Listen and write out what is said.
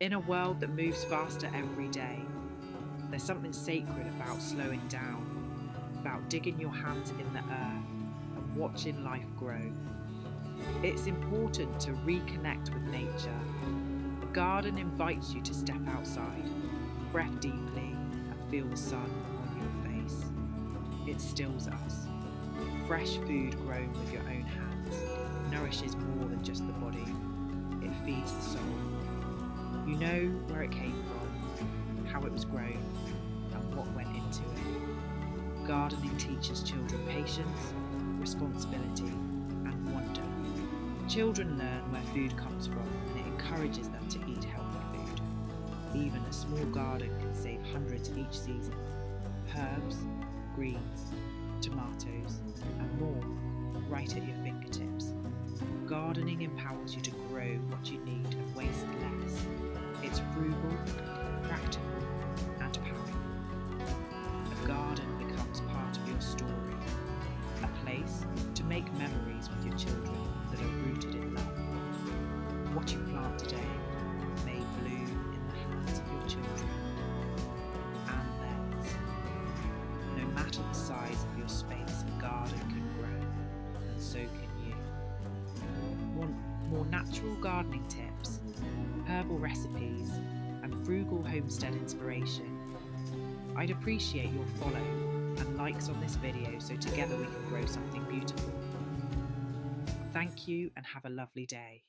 In a world that moves faster every day, there's something sacred about slowing down, about digging your hands in the earth and watching life grow. It's important to reconnect with nature. A garden invites you to step outside, breath deeply, and feel the sun on your face. It stills us. Fresh food grown with your own hands nourishes more than just the body. It feeds the soul. You know where it came from, how it was grown, and what went into it. Gardening teaches children patience, responsibility, and wonder. Children learn where food comes from, and it encourages them to eat healthy food. Even a small garden can save hundreds each season. Herbs, greens, tomatoes, and more right at your fingertips. Gardening empowers you to grow what you need and waste less. It's frugal, practical, and powerful. A garden becomes part of your story, a place to make memories with your children that are rooted in love. What you plant today may bloom in the hands of your children and theirs. No matter the size of your space, a garden can grow, and so can you. Want more natural gardening tips, herbal recipes, and frugal homestead inspiration? I'd appreciate your follow and likes on this video so together we can grow something beautiful. Thank you and have a lovely day.